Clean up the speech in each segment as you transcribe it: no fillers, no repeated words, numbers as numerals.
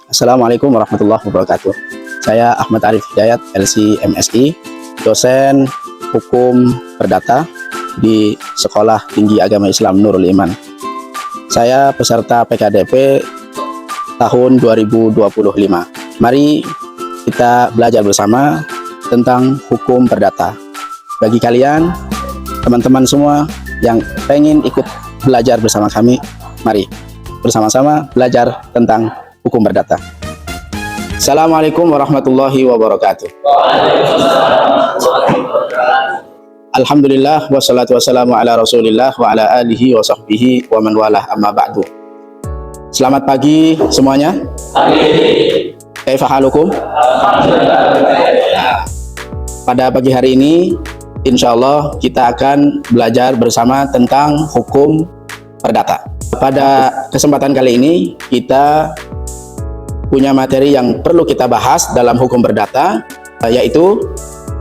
Assalamualaikum warahmatullahi wabarakatuh. Saya Ahmad Arif Hidayat, LC MSI, dosen hukum perdata di Sekolah Tinggi Agama Islam Nurul Iman. Saya peserta PKDP tahun 2025. Mari kita belajar bersama tentang hukum perdata. Bagi kalian, teman-teman semua yang pengen ikut belajar bersama kami, mari bersama-sama belajar tentang hukum perdata. Assalamualaikum warahmatullahi wabarakatuh. Alhamdulillah wassalatu wassalamu ala rasulillah wa ala alihi wa sahbihi wa man walah amma ba'du. Selamat pagi semuanya. Kaifa halukum? Pada pagi hari ini insyaallah kita akan belajar bersama tentang hukum perdata. Pada kesempatan kali ini kita punya materi yang perlu kita bahas dalam hukum perdata, yaitu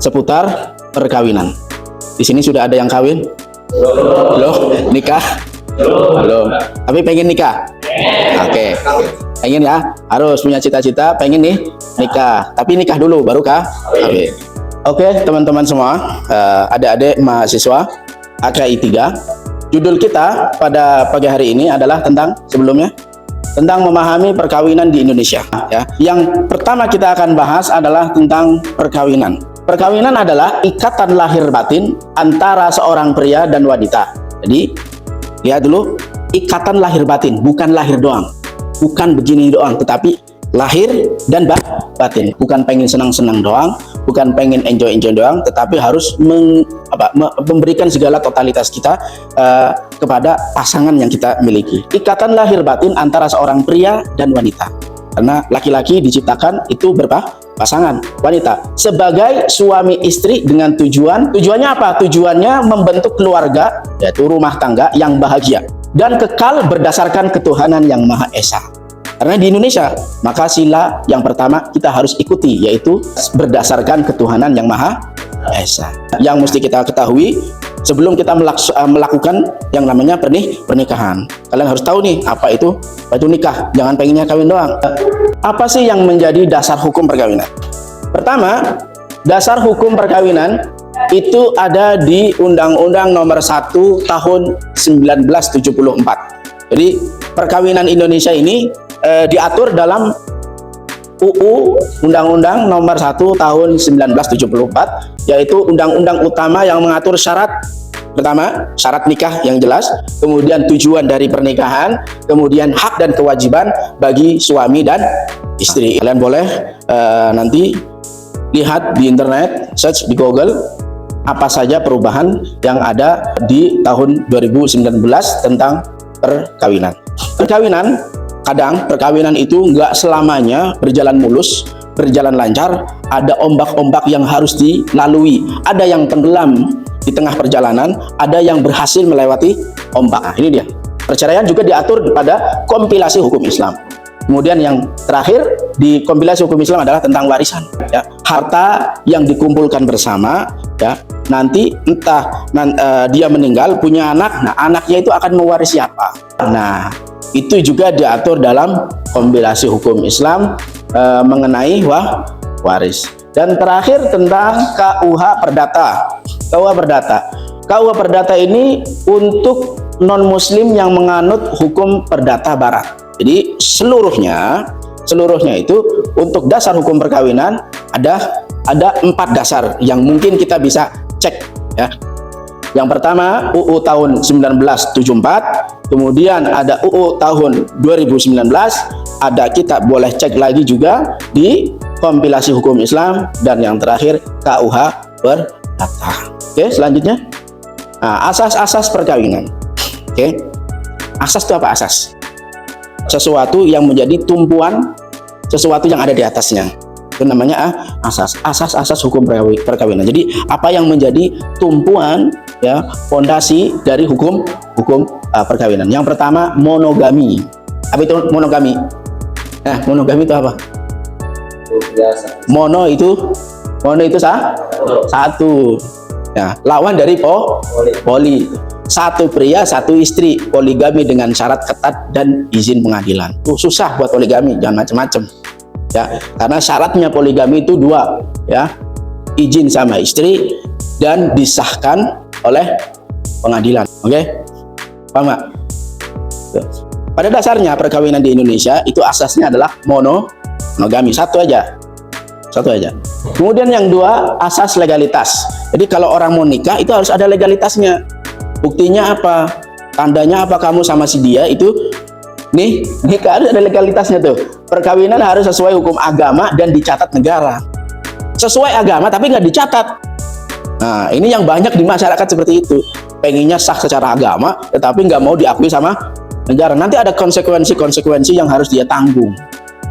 seputar perkawinan. Di sini sudah ada yang kawin? Belum? Nikah? Belum. Tapi pengen nikah? Oke. Pengen ya? Harus punya cita-cita pengen nih nikah. Tapi nikah dulu baru kah? Oke, teman-teman semua, adik-adik mahasiswa AKI 3. Judul kita pada pagi hari ini adalah tentang memahami perkawinan di Indonesia. Ya. Yang pertama kita akan bahas adalah tentang perkawinan. Perkawinan adalah ikatan lahir batin antara seorang pria dan wanita. Jadi lihat dulu, ikatan lahir batin, bukan lahir doang, bukan begini doang, tetapi lahir dan batin. Bukan pengen senang-senang doang, bukan pengen enjoy-enjoy doang, tetapi harus memberikan segala totalitas kita kepada pasangan yang kita miliki. Ikatan lahir batin antara seorang pria dan wanita. Karena laki-laki diciptakan itu berpasangan, wanita sebagai suami istri dengan tujuannya apa? Tujuannya membentuk keluarga, yaitu rumah tangga yang bahagia dan kekal berdasarkan ketuhanan yang Maha Esa. Karena di Indonesia, maka sila yang pertama kita harus ikuti, yaitu berdasarkan ketuhanan yang Maha Esa. Yang mesti kita ketahui sebelum kita melakukan yang namanya pernikahan. Kalian harus tahu nih, apa itu nikah. Jangan pengennya kawin doang. Apa sih yang menjadi dasar hukum perkawinan? Pertama, dasar hukum perkawinan itu ada di Undang-Undang Nomor 1 Tahun 1974. Jadi perkawinan Indonesia ini diatur dalam UU Undang-Undang Nomor 1 Tahun 1974, yaitu undang-undang utama yang mengatur syarat. Pertama, syarat nikah yang jelas, kemudian tujuan dari pernikahan, kemudian hak dan kewajiban bagi suami dan istri. Kalian boleh nanti lihat di internet, search di Google apa saja perubahan yang ada di tahun 2019 tentang perkawinan. Kadang perkawinan itu nggak selamanya berjalan mulus, berjalan lancar. Ada ombak-ombak yang harus dilalui. Ada yang tenggelam di tengah perjalanan, ada yang berhasil melewati ombak. Nah, ini dia. Perceraian juga diatur pada kompilasi hukum Islam. Kemudian yang terakhir di kompilasi hukum Islam adalah tentang warisan. Ya, harta yang dikumpulkan bersama, ya, nanti entah dia meninggal punya anak, nah anaknya itu akan mewarisi apa. Nah, itu juga diatur dalam kompilasi hukum Islam mengenai waris. Dan terakhir tentang KUH Perdata. KUH Perdata ini untuk non-muslim yang menganut hukum perdata barat. Jadi seluruhnya itu untuk dasar hukum perkawinan ada 4 dasar yang mungkin kita bisa cek, ya. Yang pertama UU tahun 1974, kemudian ada UU tahun 2019, ada kita boleh cek lagi juga di kompilasi hukum Islam, dan yang terakhir KUH Perdata. Oke, selanjutnya asas-asas perkawinan. Oke, asas itu apa? Asas sesuatu yang menjadi tumpuan sesuatu yang ada di atasnya, itu namanya asas hukum perkawinan. Jadi apa yang menjadi tumpuan, ya, fondasi dari hukum perkawinan. Yang pertama monogami. Apa itu monogami? Monogami itu apa? Mono itu satu. Ya, lawan dari poli. satu pria satu istri, poligami dengan syarat ketat dan izin pengadilan. Tuh susah buat poligami, jangan macam-macam ya, karena syaratnya poligami itu dua ya, izin sama istri dan disahkan oleh pengadilan. Oke, paham nggak? Pada dasarnya perkawinan di Indonesia itu asasnya adalah monogami, satu aja. Kemudian yang dua, asas legalitas. Jadi kalau orang mau nikah itu harus ada legalitasnya. Buktinya apa? Tandanya apa kamu sama si dia itu nih nikah, harus ada legalitasnya tuh. Perkawinan harus sesuai hukum agama dan dicatat negara. Sesuai agama tapi nggak dicatat. Nah, ini yang banyak di masyarakat seperti itu. Pengennya sah secara agama tetapi nggak mau diakui sama negara. Nanti ada konsekuensi yang harus dia tanggung.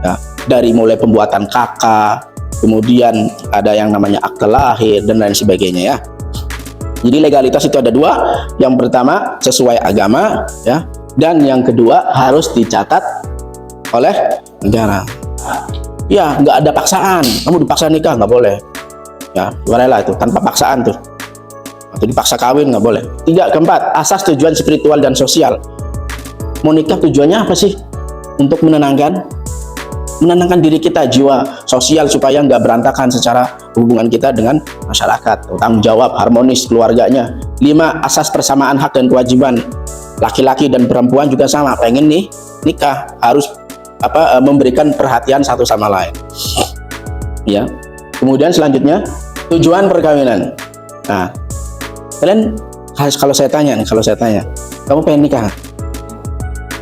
Ya, dari mulai pembuatan KK, kemudian ada yang namanya akte lahir dan lain sebagainya ya. Jadi legalitas itu ada dua. Yang pertama sesuai agama ya, dan yang kedua harus dicatat oleh negara. Ya, nggak ada paksaan. Kamu dipaksa nikah nggak boleh. Ya, rela itu tanpa paksaan tuh. Atau dipaksa kawin nggak boleh. Keempat, asas tujuan spiritual dan sosial. Mau nikah tujuannya apa sih? Untuk menenangkan diri kita, jiwa sosial, supaya nggak berantakan secara hubungan kita dengan masyarakat, tanggung jawab, harmonis keluarganya. 5, asas persamaan hak dan kewajiban. Laki-laki dan perempuan juga sama, pengen nih nikah, harus memberikan perhatian satu sama lain ya. Kemudian selanjutnya tujuan perkawinan. Nah, kalian kalau saya tanya kamu pengen nikah,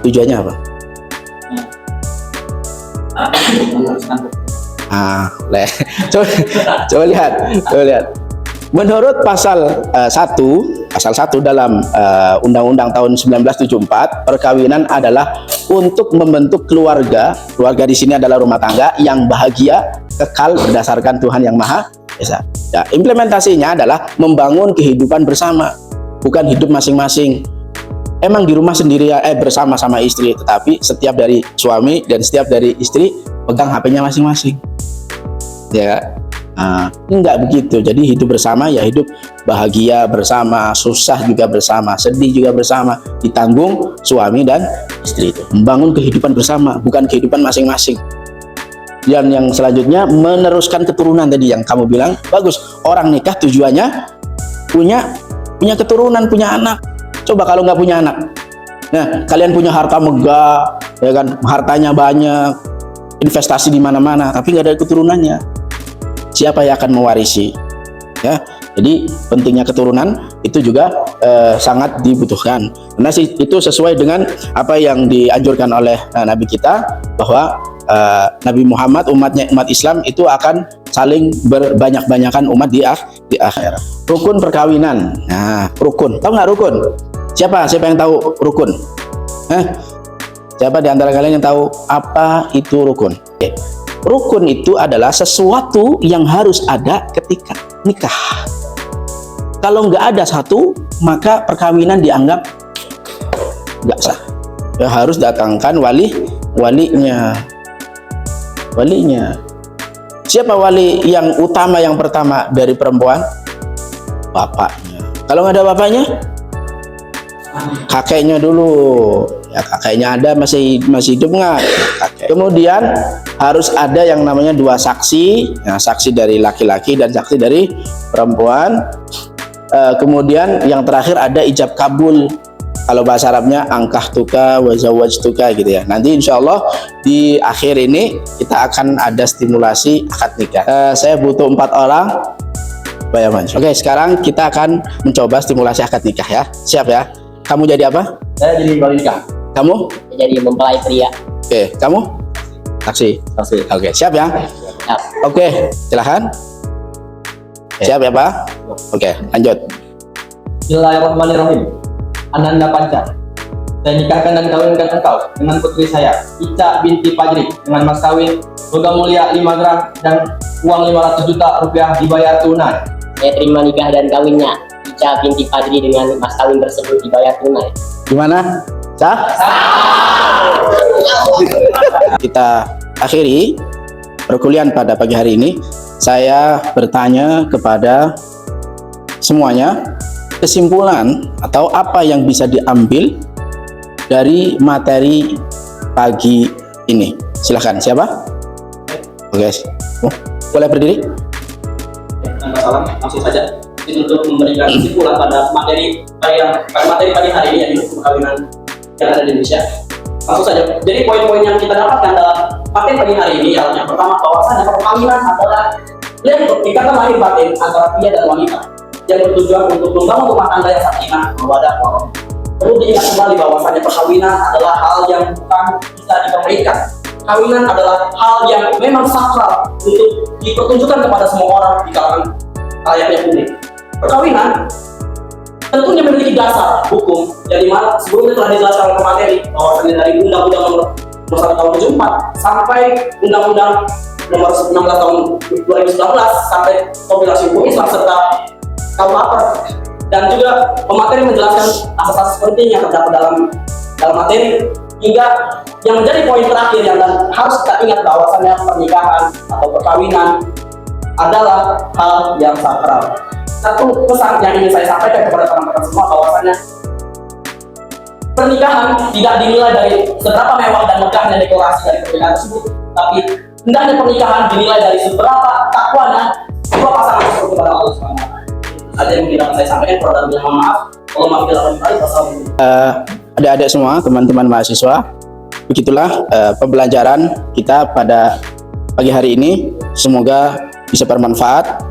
tujuannya apa? Coba lihat. Menurut pasal 1 dalam Undang-Undang tahun 1974, perkawinan adalah untuk membentuk keluarga. Keluarga di sini adalah rumah tangga yang bahagia, kekal berdasarkan Tuhan Yang Maha Esa. Ya, implementasinya adalah membangun kehidupan bersama, bukan hidup masing-masing. Emang di rumah sendiri bersama sama istri, tetapi setiap dari suami dan setiap dari istri pegang HP-nya masing-masing. Ya, enggak begitu. Jadi hidup bersama ya hidup bahagia bersama, susah juga bersama, sedih juga bersama, ditanggung suami dan istri itu. Membangun kehidupan bersama, bukan kehidupan masing-masing. Dan yang selanjutnya meneruskan keturunan, tadi yang kamu bilang bagus. Orang nikah tujuannya punya keturunan, punya anak. Coba kalau nggak punya anak, nah kalian punya harta megah, ya kan, hartanya banyak, investasi di mana-mana, tapi nggak ada keturunannya, siapa yang akan mewarisi? Ya, jadi pentingnya keturunan itu juga sangat dibutuhkan. Karena itu sesuai dengan apa yang dianjurkan oleh Nabi kita, bahwa Nabi Muhammad, umat Islam itu akan saling berbanyak-banyakan umat di akhirat. Rukun perkawinan. Nah, rukun. Tahu nggak rukun? Siapa yang tahu rukun? Siapa di antara kalian yang tahu apa itu rukun? Oke. Rukun itu adalah sesuatu yang harus ada ketika nikah. Kalau nggak ada satu, maka perkawinan dianggap nggak sah. Ya, harus datangkan walinya. Siapa wali yang utama, yang pertama dari perempuan? Bapaknya. Kalau nggak ada bapaknya, kakeknya dulu. Ya, kakeknya ada, masih hidup nggak? Kakek. Kemudian harus ada yang namanya 2 saksi. Nah, saksi dari laki-laki dan saksi dari perempuan. Kemudian yang terakhir ada ijab kabul. Kalau bahasa Arabnya angkahtuka wa zawwajtuka gitu ya. Nanti insya Allah di akhir ini kita akan ada stimulasi akad nikah. Saya butuh 4 orang. Oke, sekarang kita akan mencoba stimulasi akad nikah ya. Siap ya? Kamu jadi apa? Saya jadi wali nikah. Kamu? Jadi mempelai pria. Oke, kamu? Saksi. Oke, siap ya? Siap. Oke, silahkan. Siap ya Pak? Oke, lanjut. Bismillahirrahmanirrahim. Ananda Panca. Saya nikahkan dan kawinkan engkau dengan putri saya, Ica binti Fajri, dengan mas kawin logam mulia 5 gram dan uang 500 juta rupiah dibayar tunai. Saya terima nikah dan kawinnya Ica binti Fajri dengan mas kawin tersebut dibayar tunai. Gimana? Sah? Kita akhiri perkuliahan pada pagi hari ini. Saya bertanya kepada semuanya, kesimpulan atau apa yang bisa diambil dari materi pagi ini? Silahkan, siapa? Oke, boleh berdiri? Tanpa salam, langsung saja. Ini untuk memberikan kesimpulan pada materi pagi hari ini, yaitu perkawinan yang ada di Indonesia. Langsung saja. Jadi poin-poin yang kita dapatkan dalam materi pagi hari ini, yang pertama bahwasanya perkawinan adalah ikatan lahir batin antara pria dan wanita yang bertujuan untuk membangun rumah tangga yang sakinah, mawaddah, warahmah. Perlu diingat kembali bahwasanya perkawinan adalah hal yang bukan bisa dipermainkan. Perkawinan adalah hal yang memang sakral untuk dipertunjukkan kepada semua orang di kalangan rakyatnya publik. Perkawinan tentunya memiliki dasar hukum yang dimana sebelumnya telah dijelaskan oleh materi bahwasanya dari Undang-Undang Nomor 1 Tahun 74 sampai Undang-Undang Nomor 16 Tahun 2019 sampai Kompilasi Hukum Islam serta KUHP, dan juga pemateri menjelaskan asas-asas penting yang terdapat dalam materi, hingga yang menjadi poin terakhir yang harus kita ingat bahwasanya pernikahan atau perkawinan adalah hal yang sakral. Satu pesan yang ingin saya sampaikan kepada teman-teman semua bahwasanya pernikahan tidak dinilai dari seberapa mewah dan megahnya dekorasi dari pernikahan tersebut, tapi hendaknya pernikahan dinilai dari seberapa takwanya dua pasangan tersebut kepada Allah SWT. Ada yang tidak saya sampaikan, kurang lebih mohon maaf. Kalau maaf tidak adik-adik semua, teman-teman mahasiswa, begitulah pembelajaran kita pada pagi hari ini. Semoga bisa bermanfaat